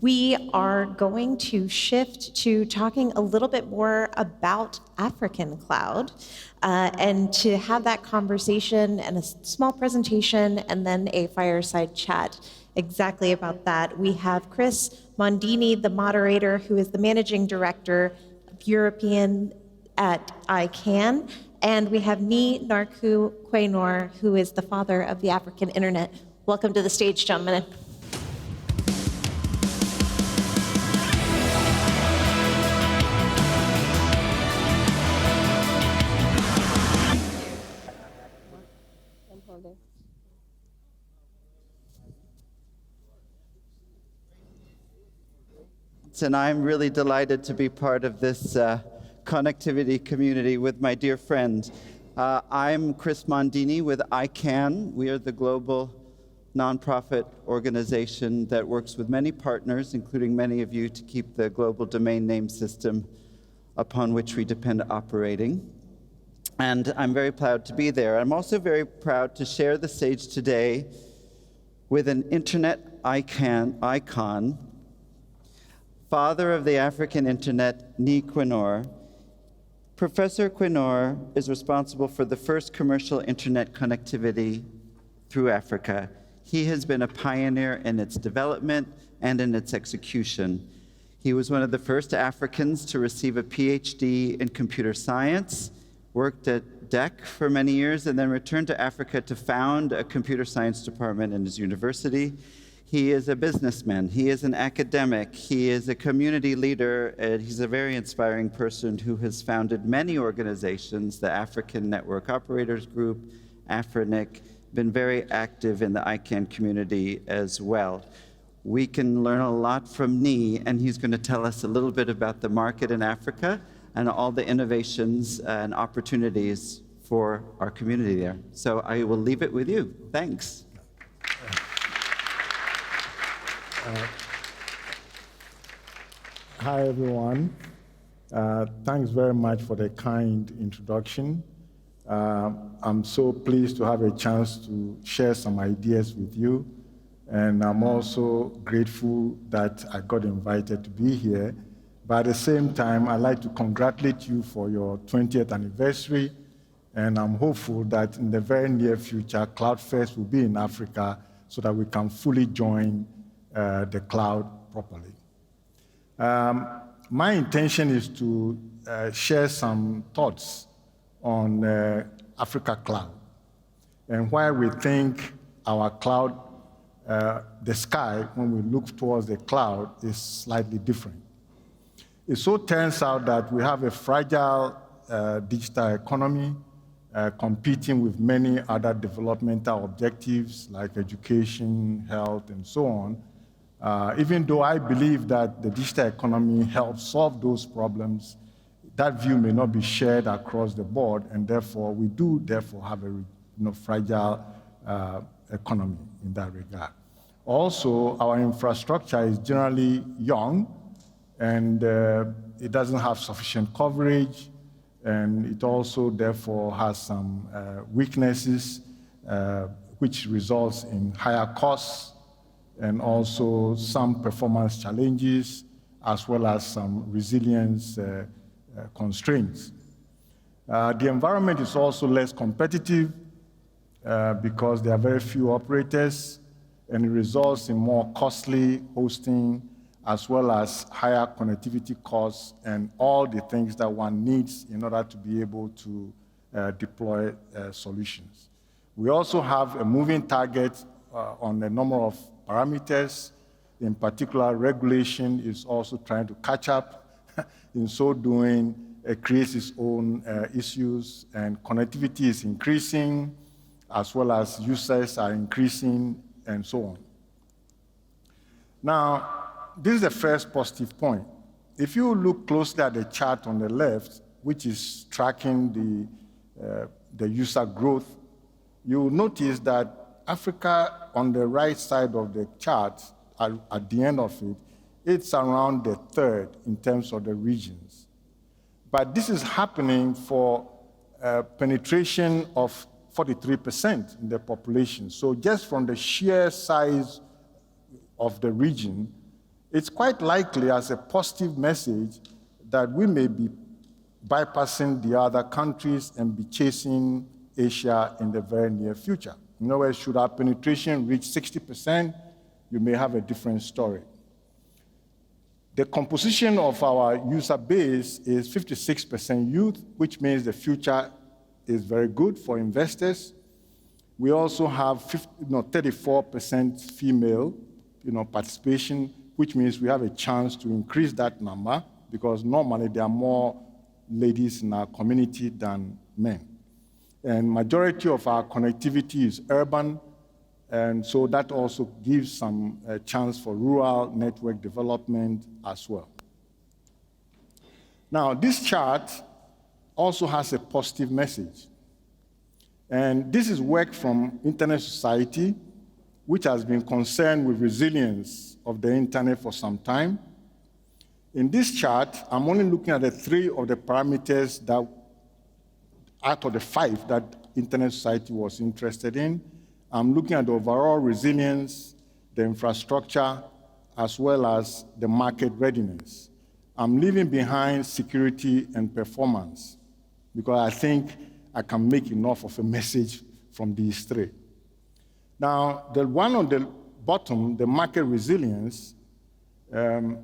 We are going to shift to talking a little bit more about African cloud, and to have that conversation and a small presentation and then a fireside chat exactly about that. We have Chris Mondini, the moderator, who is the managing director of European at ICANN, and we have Nii Quaynor, who is the father of the African internet. Welcome to the stage, gentlemen. And I'm really delighted to be part of this connectivity community with my dear friend. I'm Chris Mondini with ICANN. We are the global nonprofit organization that works with many partners, including many of you, to keep the global domain name system upon which we depend operating. And I'm very proud to be there. I'm also very proud to share the stage today with an internet icon, father of the African internet, Nii Quaynor. Professor Quaynor is responsible for the first commercial internet connectivity through Africa. He has been a pioneer in its development and in its execution. He was one of the first Africans to receive a PhD in computer science, worked at DEC for many years, and then returned to Africa to found a computer science department in his university. He is a businessman, he is an academic, he is a community leader, and he's a very inspiring person who has founded many organizations, the African Network Operators Group, AFRINIC, been very active in the ICANN community as well. We can learn a lot from Nii, and he's going to tell us a little bit about the market in Africa and all the innovations and opportunities for our community there. So I will leave it with you. Thanks. Hi, everyone. Thanks very much for the kind introduction. I'm so pleased to have a chance to share some ideas with you, and I'm also grateful that I got invited to be here. But at the same time, I'd like to congratulate you for your 20th anniversary, and I'm hopeful that in the very near future, CloudFest will be in Africa so that we can fully join the cloud properly. My intention is to share some thoughts on Africa Cloud and why we think our cloud, the sky, when we look towards the cloud, is slightly different. It so turns out that we have a fragile digital economy competing with many other developmental objectives like education, health, and so on. Even though I believe that the digital economy helps solve those problems, that view may not be shared across the board, and therefore we do have a fragile economy in that regard. Also, our infrastructure is generally young, and it doesn't have sufficient coverage, and it also therefore has some weaknesses, which results in higher costs and also some performance challenges, as well as some resilience constraints. The environment is also less competitive because there are very few operators, and it results in more costly hosting, as well as higher connectivity costs and all the things that one needs in order to be able to deploy solutions. We also have a moving target on a number of parameters. In particular, regulation is also trying to catch up. In so doing, it creates its own issues, and connectivity is increasing, as well as users are increasing, and so on. Now, this is the first positive point. If you look closely at the chart on the left, which is tracking the user growth, you will notice that Africa, on the right side of the chart, at the end of it, it's around the third in terms of the regions. But this is happening for penetration of 43% in the population. So just from the sheer size of the region, it's quite likely as a positive message that we may be bypassing the other countries and be chasing Asia in the very near future. In other words, should our penetration reach 60%, you may have a different story. The composition of our user base is 56% youth, which means the future is very good for investors. We also have 34% female participation, which means we have a chance to increase that number because normally there are more ladies in our community than men. And majority of our connectivity is urban, and so that also gives some chance for rural network development as well. Now, this chart also has a positive message. And this is work from Internet Society, which has been concerned with resilience of the internet for some time. In this chart, I'm only looking at the 3 of the parameters that, out of the 5 that Internet Society was interested in. I'm looking at the overall resilience, the infrastructure, as well as the market readiness. I'm leaving behind security and performance because I think I can make enough of a message from these 3. Now, the one on the bottom, the market resilience,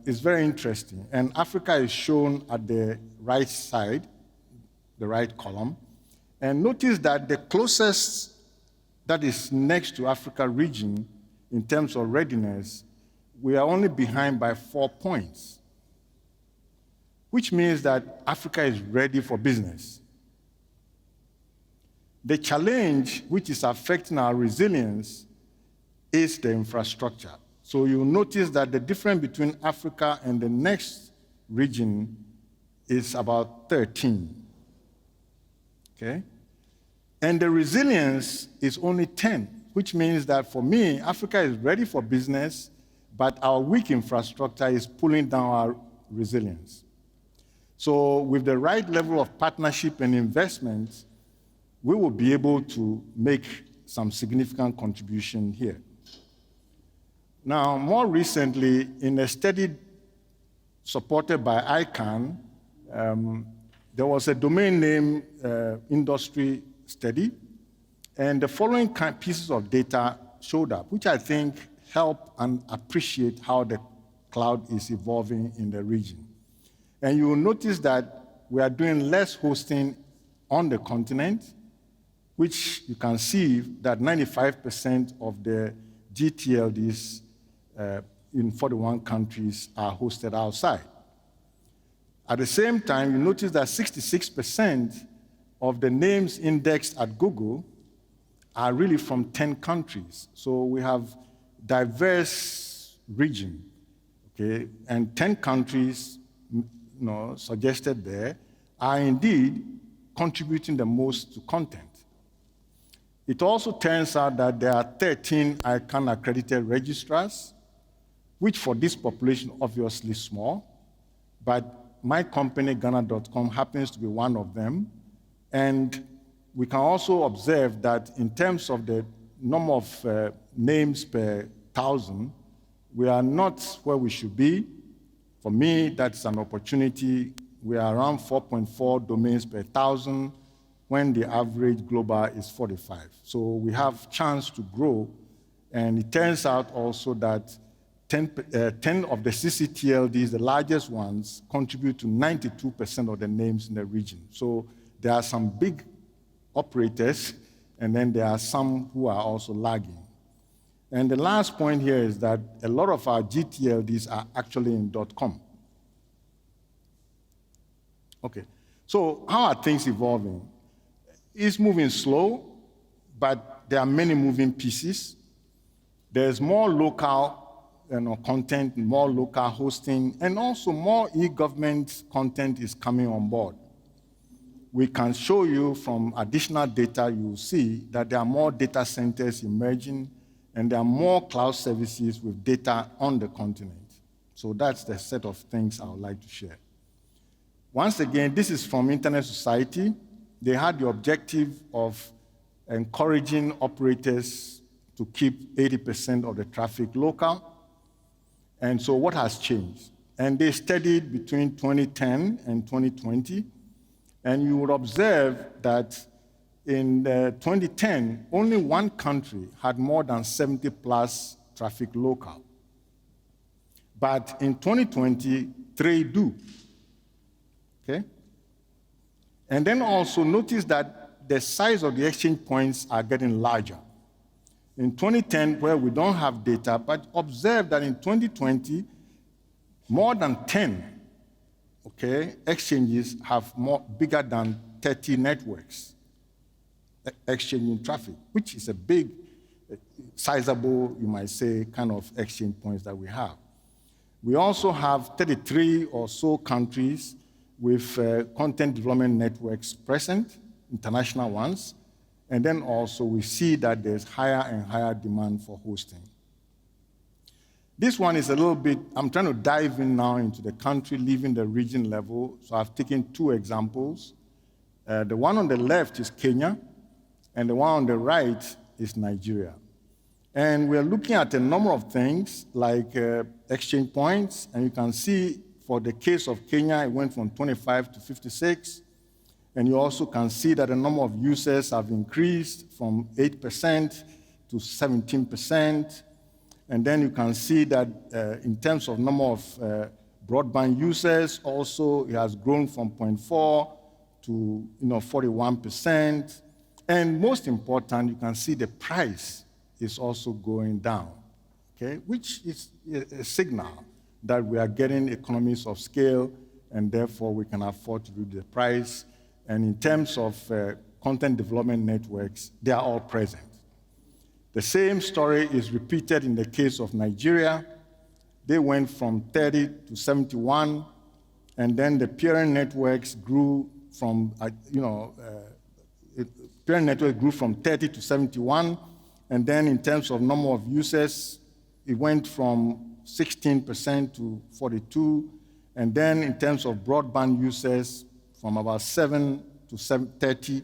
is very interesting. And Africa is shown at the right side, the right column. And notice that the closest that is next to Africa region in terms of readiness, we are only behind by 4 points, which means that Africa is ready for business. The challenge which is affecting our resilience is the infrastructure. So you'll notice that the difference between Africa and the next region is about 13. Okay? And the resilience is only 10, which means that for me, Africa is ready for business, but our weak infrastructure is pulling down our resilience. So with the right level of partnership and investment, we will be able to make some significant contribution here. Now, more recently, in a study supported by ICANN, there was a domain name industry study, and the following pieces of data showed up, which I think help and appreciate how the cloud is evolving in the region. And you will notice that we are doing less hosting on the continent, which you can see that 95% of the GTLDs in 41 countries are hosted outside. At the same time, you notice that 66% of the names indexed at Google are really from 10 countries. So we have diverse region, okay? And 10 countries suggested there are indeed contributing the most to content. It also turns out that there are 13 ICANN accredited registrars, which for this population obviously small, but my company, Ghana.com, happens to be one of them. And we can also observe that in terms of the number of names per 1,000, we are not where we should be. For me, that's an opportunity. We are around 4.4 domains per 1,000, when the average global is 45. So we have chance to grow, and it turns out also that 10 of the CCTLDs, the largest ones, contribute to 92% of the names in the region. So there are some big operators, and then there are some who are also lagging. And the last point here is that a lot of our GTLDs are actually in .com. Okay, so how are things evolving? It's moving slow, but there are many moving pieces. There's more local content, more local hosting, and also more e-government content is coming on board. We can show you from additional data, you will see that there are more data centers emerging, and there are more cloud services with data on the continent. So that's the set of things I would like to share. Once again, this is from Internet Society. They had the objective of encouraging operators to keep 80% of the traffic local. And so what has changed? And they studied between 2010 and 2020, and you would observe that in 2010, only one country had more than 70 plus traffic local. But in 2020, 3 do. Okay? And then also notice that the size of the exchange points are getting larger. In 2010, where we don't have data, but observe that in 2020, more than 10 exchanges have bigger than 30 networks exchanging traffic, which is a big, sizable, you might say, kind of exchange points that we have. We also have 33 or so countries with content development networks present, international ones, and then also we see that there's higher and higher demand for hosting. This one is a little bit, I'm trying to dive in now into the country, leaving the region level, so I've taken 2 examples. The one on the left is Kenya, and the one on the right is Nigeria. And we're looking at a number of things like exchange points, and you can see for the case of Kenya, it went from 25 to 56, and you also can see that the number of users have increased from 8% to 17%, and then you can see that in terms of number of broadband users, also it has grown from 0.4 to 41%. And most important, you can see the price is also going down, okay, which is a signal that we are getting economies of scale, and therefore we can afford to reduce the price. And in terms of content development networks, they are all present. The same story is repeated in the case of Nigeria. They went from 30 to 71, and then the peering networks grew from, peering network grew from 30 to 71, and then in terms of number of users, it went from 16% to 42, and then in terms of broadband users, from about 7 to 30,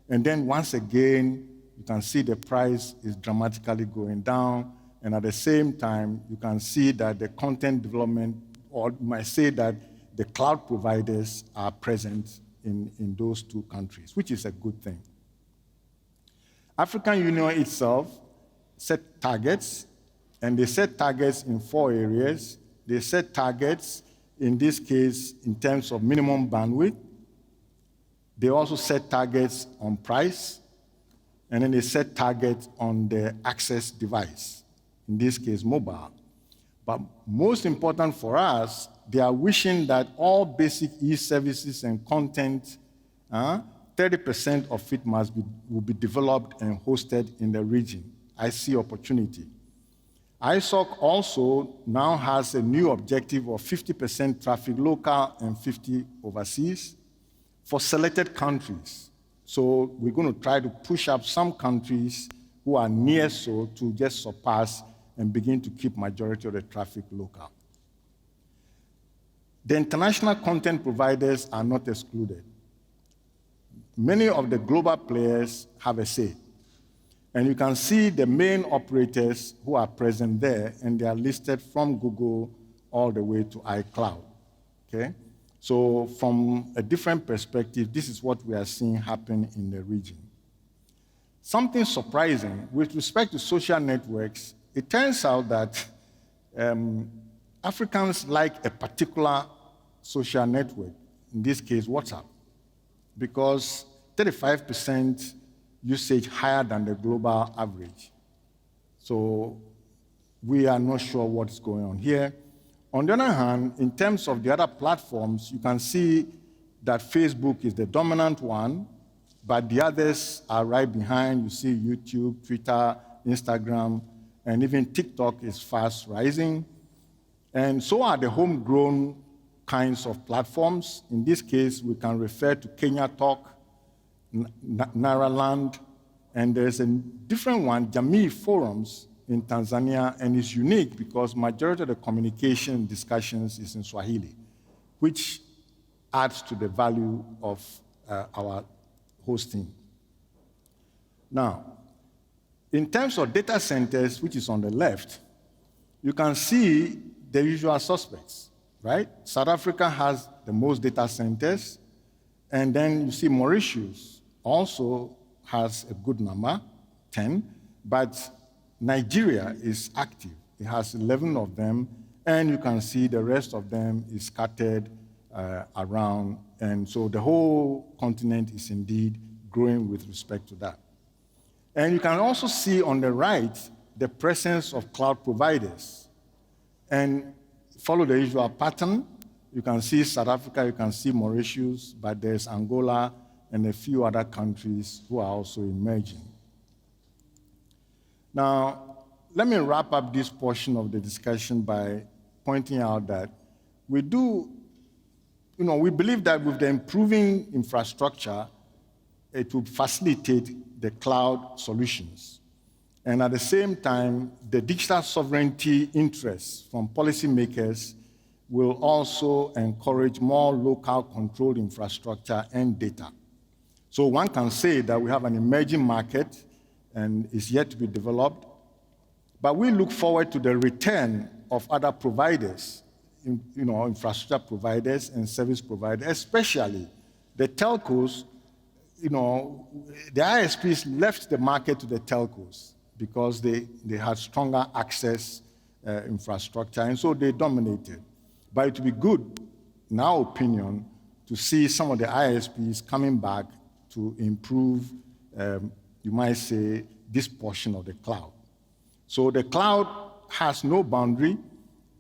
and then once again, you can see the price is dramatically going down, and at the same time, you can see that the content development, or you might say that the cloud providers are present in those 2 countries, which is a good thing. African Union itself set targets, and they set targets in 4 areas. They set targets, in this case, in terms of minimum bandwidth. They also set targets on price, and then they set targets on the access device, in this case, mobile. But most important for us, they are wishing that all basic e-services and content, 30% of it will be developed and hosted in the region. I see opportunity. ISOC also now has a new objective of 50% traffic local and 50 overseas for selected countries. So we're going to try to push up some countries who are near so to just surpass and begin to keep majority of the traffic local. The international content providers are not excluded. Many of the global players have a say. And you can see the main operators who are present there, and they are listed from Google all the way to iCloud, okay? So from a different perspective, this is what we are seeing happen in the region. Something surprising, with respect to social networks, it turns out that Africans like a particular social network, in this case, WhatsApp, because 35% usage higher than the global average. So we are not sure what's going on here. On the other hand, in terms of the other platforms, you can see that Facebook is the dominant one, but the others are right behind. You see YouTube, Twitter, Instagram, and even TikTok is fast rising. And so are the homegrown kinds of platforms. In this case, we can refer to Kenya Talk, Nairaland, and there's a different one, Jamii Forums in Tanzania, and it's unique because majority of the communication discussions is in Swahili, which adds to the value of our hosting. Now, in terms of data centers, which is on the left, you can see the usual suspects, right? South Africa has the most data centers, and then you see Mauritius also has a good number, 10, but Nigeria is active. It has 11 of them, and you can see the rest of them is scattered around, and so the whole continent is indeed growing with respect to that. And you can also see on the right the presence of cloud providers. And follow the usual pattern. You can see South Africa, you can see Mauritius, but there's Angola and a few other countries who are also emerging. Now, let me wrap up this portion of the discussion by pointing out that we believe that with the improving infrastructure, it will facilitate the cloud solutions. And at the same time, the digital sovereignty interests from policymakers will also encourage more local controlled infrastructure and data. So one can say that we have an emerging market and is yet to be developed, but we look forward to the return of other providers, infrastructure providers and service providers, especially the telcos. The ISPs left the market to the telcos because they had stronger access infrastructure, and so they dominated. But it would be good, in our opinion, to see some of the ISPs coming back to improve, you might say, this portion of the cloud. So the cloud has no boundary,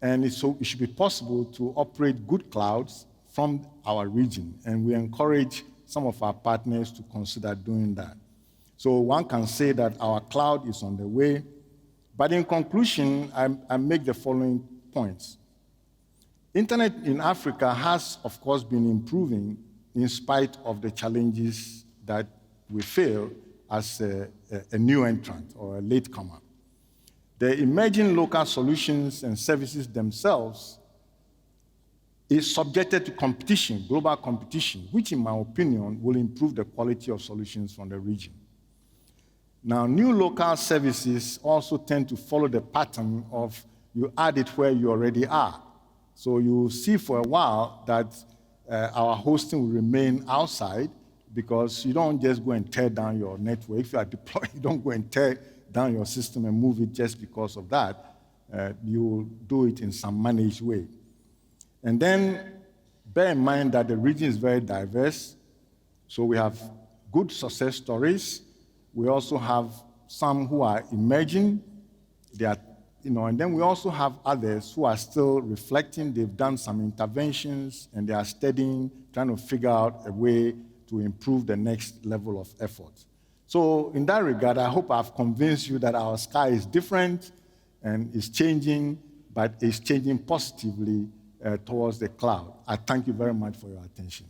and so it should be possible to operate good clouds from our region, and we encourage some of our partners to consider doing that. So one can say that our cloud is on the way, but in conclusion, I make the following points. Internet in Africa has, of course, been improving in spite of the challenges that we feel as a new entrant or a latecomer. The emerging local solutions and services themselves is subjected to competition, global competition, which in my opinion will improve the quality of solutions from the region. Now, new local services also tend to follow the pattern of you add it where you already are. So you see for a while that our hosting will remain outside because you don't just go and tear down your network. If you are deployed, you don't go and tear down your system and move it just because of that. You do it in some managed way. And then bear in mind that the region is very diverse. So we have good success stories. We also have some who are emerging. And then we also have others who are still reflecting. They've done some interventions, and they are studying, trying to figure out a way to improve the next level of effort. So in that regard, I hope I've convinced you that our sky is different and is changing, but it's changing positively towards the cloud. I thank you very much for your attention.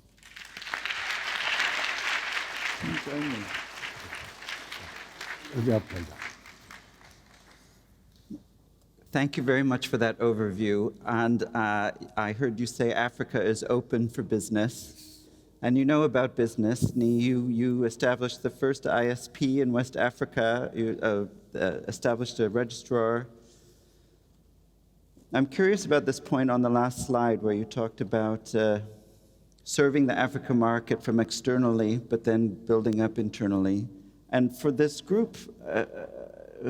Thank you very much for that overview. And I heard you say Africa is open for business. And you know about business. Nii, you established the first ISP in West Africa. You established a registrar. I'm curious about this point on the last slide where you talked about serving the African market from externally, but then building up internally. And for this group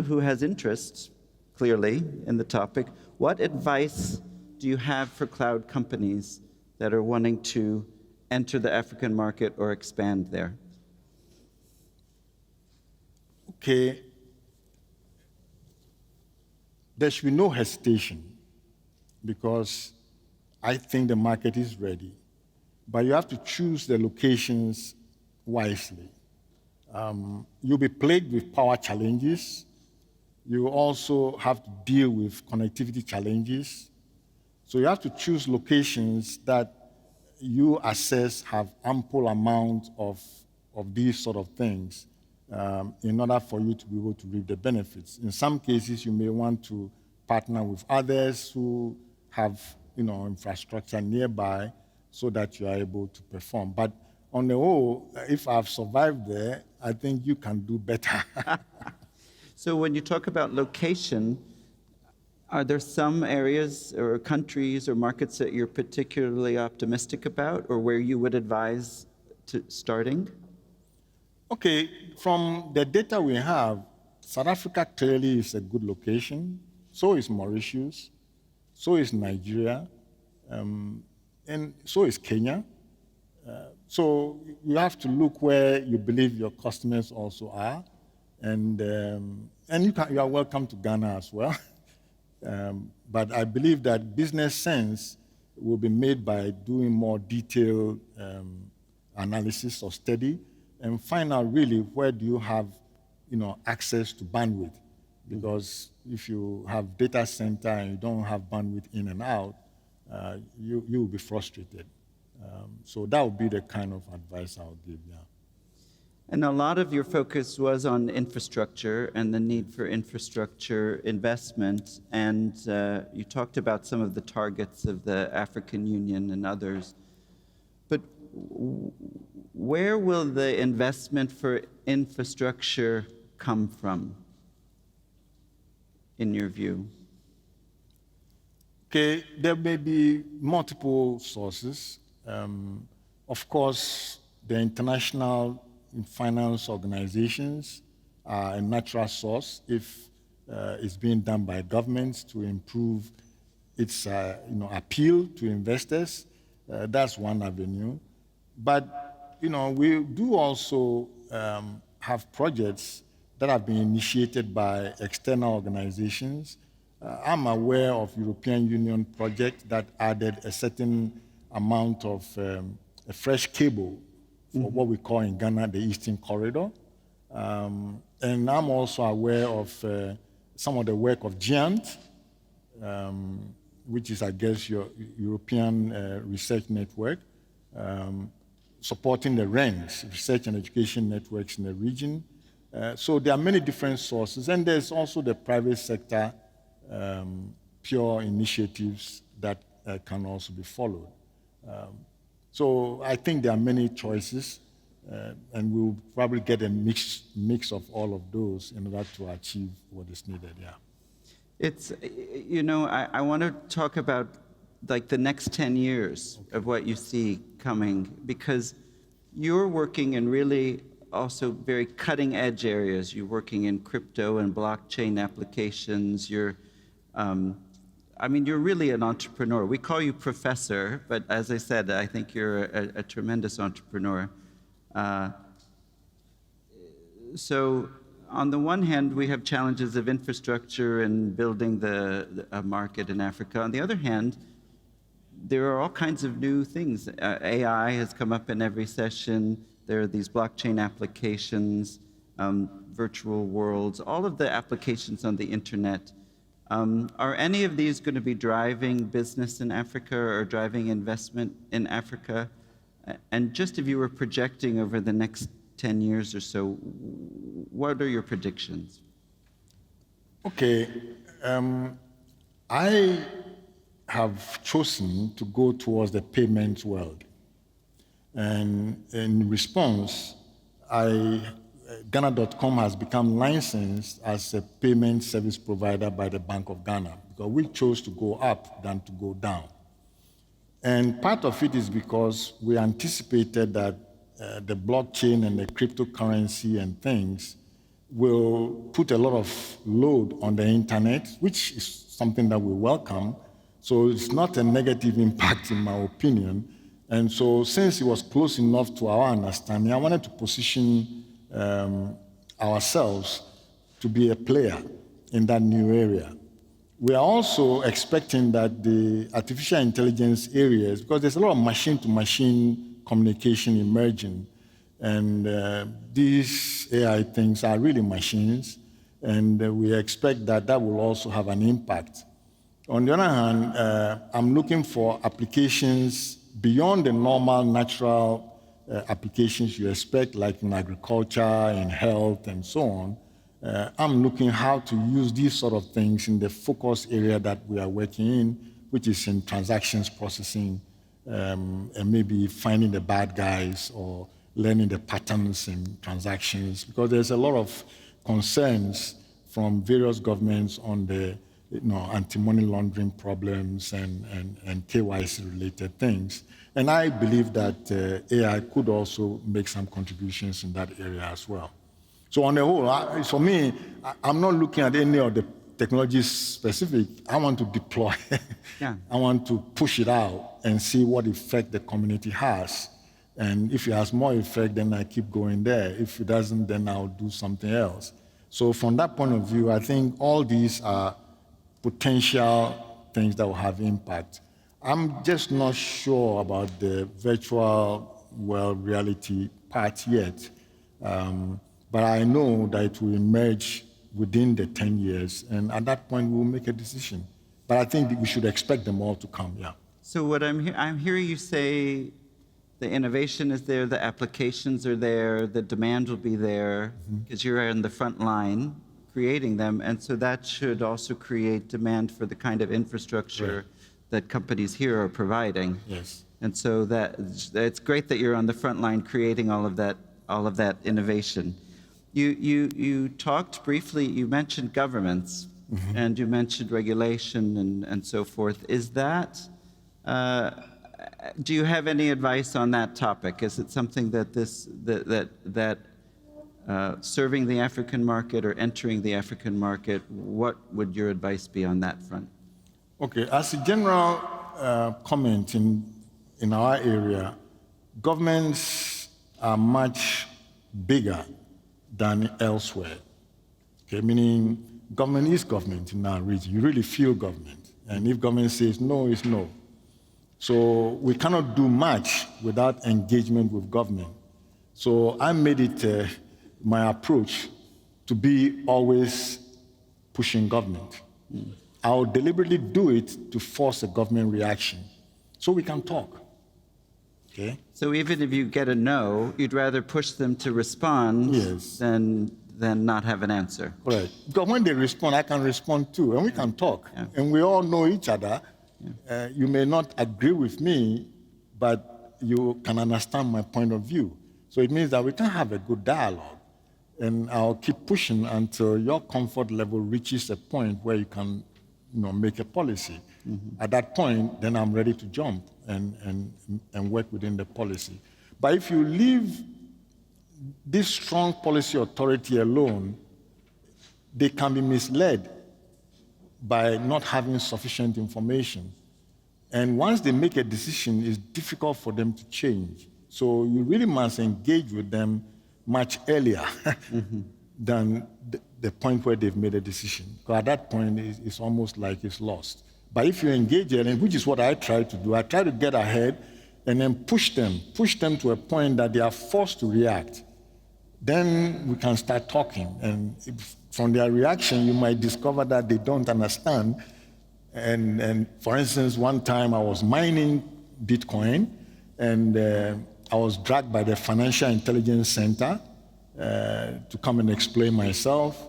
who has interests, clearly, in the topic, what advice do you have for cloud companies that are wanting to enter the African market or expand there? Okay. There should be no hesitation because I think the market is ready. But you have to choose the locations wisely. You'll be plagued with power challenges. You also have to deal with connectivity challenges. So you have to choose locations that you assess have ample amount of these sort of things in order for you to be able to reap the benefits. In some cases, you may want to partner with others who have infrastructure nearby so that you are able to perform. But on the whole, if I've survived there, I think you can do better. So when you talk about location, Are there some areas or countries or markets that you're particularly optimistic about, or where you would advise to starting? Okay, from the data we have, South Africa clearly is a good location. So is Mauritius. So is Nigeria. And so is Kenya. So you have to look where you believe your customers also are. And you are welcome to Ghana as well. But I believe that business sense will be made by doing more detailed analysis or study and find out really where do you have access to bandwidth. Because if you have data center and you don't have bandwidth in and out, you will be frustrated. So that would be the kind of advice I would give, yeah. And a lot of your focus was on infrastructure and the need for infrastructure investment. And you talked about some of the targets of the African Union and others. But where will the investment for infrastructure come from, in your view? Okay, there may be multiple sources. Of course, the international finance organizations are a natural source if it's being done by governments to improve its appeal to investors. That's one avenue. But we do also have projects that have been initiated by external organizations. I'm aware of European Union project that added a certain amount of a fresh cable for what we call in Ghana the Eastern Corridor. And I'm also aware of some of the work of GIANT, which is, I guess, your European Research Network, supporting the RENs, Research and Education Networks in the region. So there are many different sources. And there's also the private sector pure initiatives that can also be followed. So I think there are many choices, and we'll probably get a mix of all of those in order to achieve what is needed, yeah. It's, I want to talk about like the next 10 years of what you see coming, because you're working in really also very cutting edge areas. You're working in crypto and blockchain applications. You're really an entrepreneur. We call you professor, but as I said, I think you're a tremendous entrepreneur. So on the one hand, we have challenges of infrastructure and building a market in Africa. On the other hand, there are all kinds of new things. AI has come up in every session. There are these blockchain applications, virtual worlds, all of the applications on the internet. Are any of these going to be driving business in Africa or driving investment in Africa? And just if you were projecting over the next 10 years or so, what are your predictions? Okay. I have chosen to go towards the payments world. And in response, Ghana.com has become licensed as a payment service provider by the Bank of Ghana, because we chose to go up than to go down. And part of it is because we anticipated that the blockchain and the cryptocurrency and things will put a lot of load on the internet, which is something that we welcome. So it's not a negative impact, in my opinion. And so since it was close enough to our understanding, I wanted to position ourselves to be a player in that new area. We are also expecting that the artificial intelligence areas, because there's a lot of machine-to-machine communication emerging, and these AI things are really machines, and we expect that that will also have an impact. On the other hand, I'm looking for applications beyond the normal natural applications you expect, like in agriculture, in health, and so on. I'm looking how to use these sort of things in the focus area that we are working in, which is in transactions processing, and maybe finding the bad guys or learning the patterns in transactions, because there's a lot of concerns from various governments on the anti-money laundering problems and KYC-related things. And I believe that AI could also make some contributions in that area as well. So on the whole, for me, I'm not looking at any of the technologies specific. I want to deploy. Yeah. I want to push it out and see what effect the community has. And if it has more effect, then I keep going there. If it doesn't, then I'll do something else. So from that point of view, I think all these are potential things that will have impact. I'm just not sure about the virtual world reality part yet. But I know that it will emerge within the 10 years, and at that point, we'll make a decision. But I think that we should expect them all to come, yeah. So what I'm hearing you say, the innovation is there, the applications are there, the demand will be there, because you're in the front line creating them, and so that should also create demand for the kind of infrastructure that companies here are providing. Yes. And so that it's great that you're on the front line creating all of that innovation. You talked briefly, you mentioned governments, and you mentioned regulation and so forth. Is that, do you have any advice on that topic? Is it something that serving the African market or entering the African market, what would your advice be on that front? Okay, as a general comment in our area, governments are much bigger than elsewhere. Okay, meaning government is government in our region. You really feel government. And if government says no, it's no. So we cannot do much without engagement with government. So I made it my approach to be always pushing government. I'll deliberately do it to force a government reaction so we can talk. Okay? So even if you get a no, you'd rather push them to respond than not have an answer. Correct. Because when they respond, I can respond too, and we can talk. Yeah. And we all know each other. Yeah. You may not agree with me, but you can understand my point of view. So it means that we can have a good dialogue. And I'll keep pushing until your comfort level reaches a point where you can make a policy. At that point, then I'm ready to jump and work within the policy. But if you leave this strong policy authority alone, they can be misled by not having sufficient information. And once they make a decision, it's difficult for them to change. So you really must engage with them much earlier than the point where they've made a decision. Because at that point, it's almost like it's lost. But if you engage early, which is what I try to do, I try to get ahead and then push them to a point that they are forced to react. Then we can start talking. And from their reaction, you might discover that they don't understand. And for instance, one time I was mining Bitcoin, and I was dragged by the Financial Intelligence Center to come and explain myself.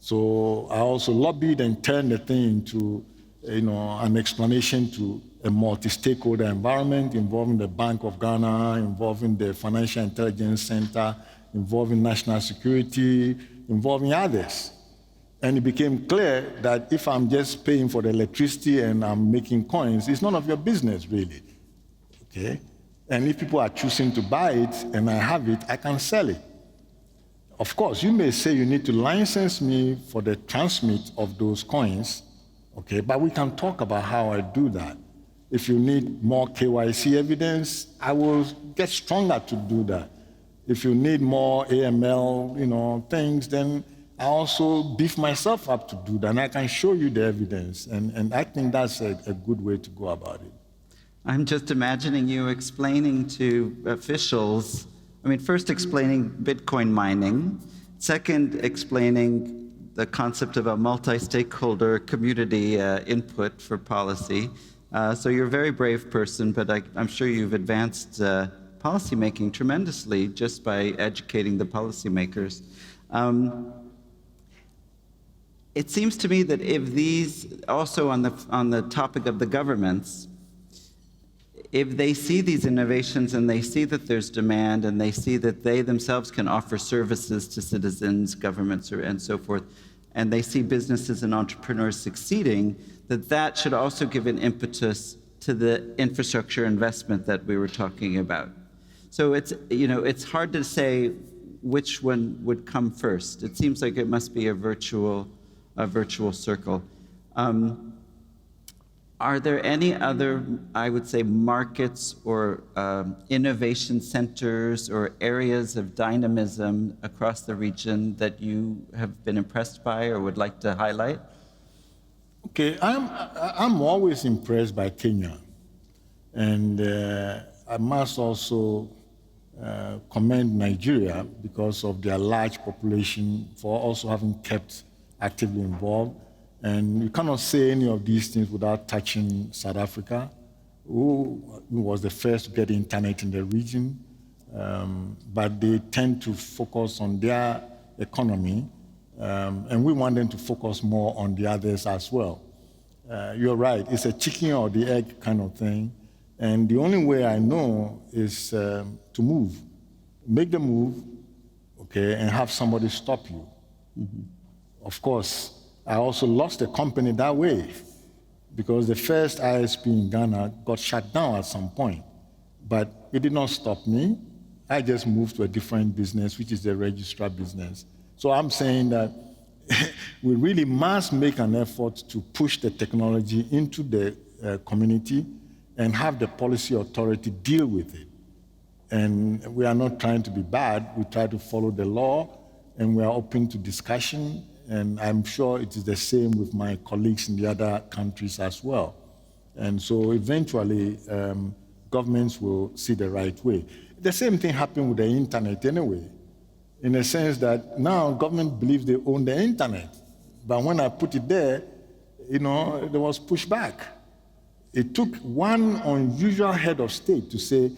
So I also lobbied and turned the thing into an explanation to a multi-stakeholder environment involving the Bank of Ghana, involving the Financial Intelligence Center, involving national security, involving others. And it became clear that if I'm just paying for the electricity and I'm making coins, it's none of your business, really. Okay? And if people are choosing to buy it and I have it, I can sell it. Of course, you may say you need to license me for the transmit of those coins, okay, but we can talk about how I do that. If you need more KYC evidence, I will get stronger to do that. If you need more AML, things, then I also beef myself up to do that, and I can show you the evidence. And I think that's a good way to go about it. I'm just imagining you explaining to officials, first explaining Bitcoin mining, second explaining the concept of a multi-stakeholder community input for policy. So you're a very brave person, but I'm sure you've advanced policymaking tremendously just by educating the policymakers. It seems to me that if these, also on the topic of the governments, if they see these innovations and they see that there's demand and they see that they themselves can offer services to citizens, governments, and so forth, and they see businesses and entrepreneurs succeeding, that should also give an impetus to the infrastructure investment that we were talking about. So it's hard to say which one would come first. It seems like it must be a virtual circle. Are there any other, I would say, markets or innovation centers or areas of dynamism across the region that you have been impressed by or would like to highlight? Okay, I'm always impressed by Kenya, and I must also commend Nigeria because of their large population for also having kept actively involved. And you cannot say any of these things without touching South Africa, who was the first to get internet in the region, but they tend to focus on their economy, and we want them to focus more on the others as well. You're right, it's a chicken or the egg kind of thing, and the only way I know is to move. Make the move, okay, and have somebody stop you. Mm-hmm. Of course, I also lost a company that way because the first ISP in Ghana got shut down at some point. But it did not stop me. I just moved to a different business, which is the registrar business. So I'm saying that we really must make an effort to push the technology into the community and have the policy authority deal with it. And we are not trying to be bad. We try to follow the law, and we are open to discussion. And I'm sure it is the same with my colleagues in the other countries as well. And so eventually, governments will see the right way. The same thing happened with the internet anyway, in the sense that now government believes they own the internet. But when I put it there, there was pushback. It took one unusual head of state to say,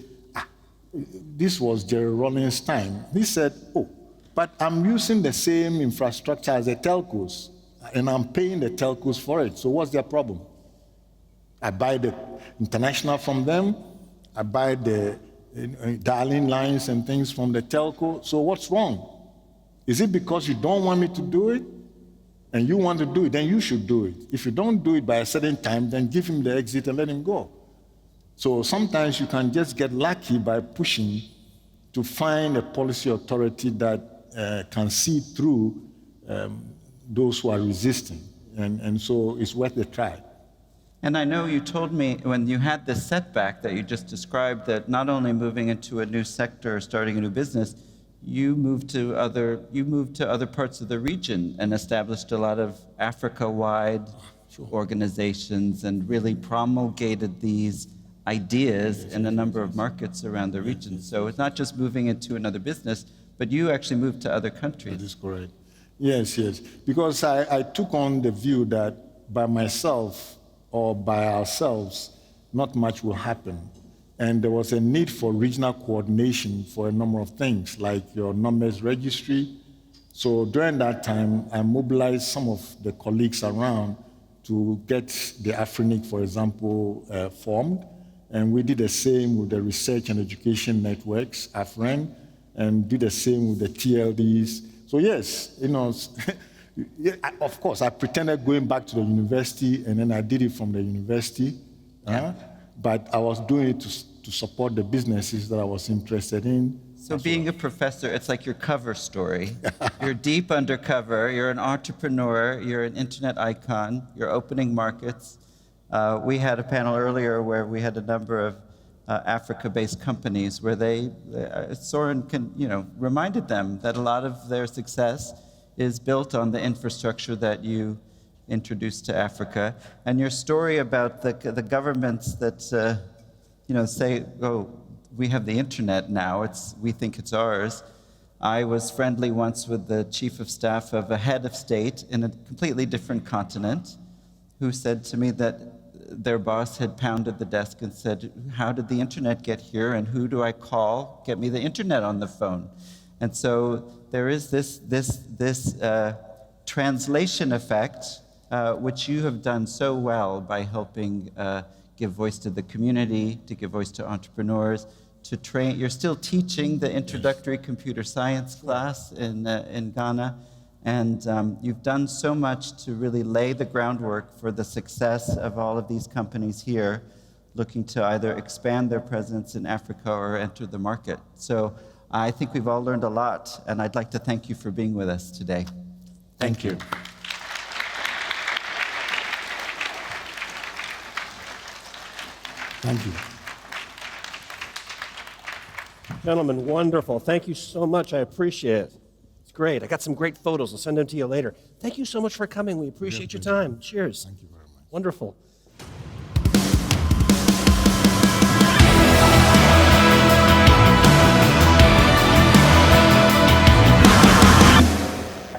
this was Jerry Rawlings' time. He said, but I'm using the same infrastructure as the telcos, and I'm paying the telcos for it. So what's their problem? I buy the international from them. I buy the dialing lines and things from the telco. So what's wrong? Is it because you don't want me to do it? And you want to do it, then you should do it. If you don't do it by a certain time, then give him the exit and let him go. So sometimes you can just get lucky by pushing to find a policy authority that can see through those who are resisting. And so it's worth the try. And I know you told me when you had this setback that you just described that not only moving into a new sector or starting a new business, you moved to other parts of the region and established a lot of Africa-wide organizations and really promulgated these ideas in a number of markets around the region. So it's not just moving into another business, but you actually moved to other countries. That is correct. Yes. Because I took on the view that by myself or by ourselves, not much will happen. And there was a need for regional coordination for a number of things, like your numbers registry. So during that time, I mobilized some of the colleagues around to get the AFRINIC, for example, formed. And we did the same with the research and education networks, AFREN, and did the same with the TLDs. So yes, of course, I pretended going back to the university, and then I did it from the university. But I was doing it to support the businesses that I was interested in. So being a professor, it's like your cover story. You're deep undercover, you're an entrepreneur, you're an internet icon, you're opening markets. We had a panel earlier where we had a number of Africa-based companies where Soren reminded them that a lot of their success is built on the infrastructure that you introduced to Africa. And your story about the governments that say, we have the internet now, we think it's ours. I was friendly once with the chief of staff of a head of state in a completely different continent who said to me that their boss had pounded the desk and said, how did the internet get here and who do I call? Get me the internet on the phone. And so there is this translation effect, which you have done so well by helping give voice to the community, to give voice to entrepreneurs, to train. You're still teaching the introductory computer science class in Ghana, And you've done so much to really lay the groundwork for the success of all of these companies here, looking to either expand their presence in Africa or enter the market. So I think we've all learned a lot, and I'd like to thank you for being with us today. Thank you. Thank you. Gentlemen, wonderful. Thank you so much. I appreciate it. It's great. I got some great photos. I'll send them to you later. Thank you so much for coming. We appreciate your time. Cheers. Thank you very much. Wonderful.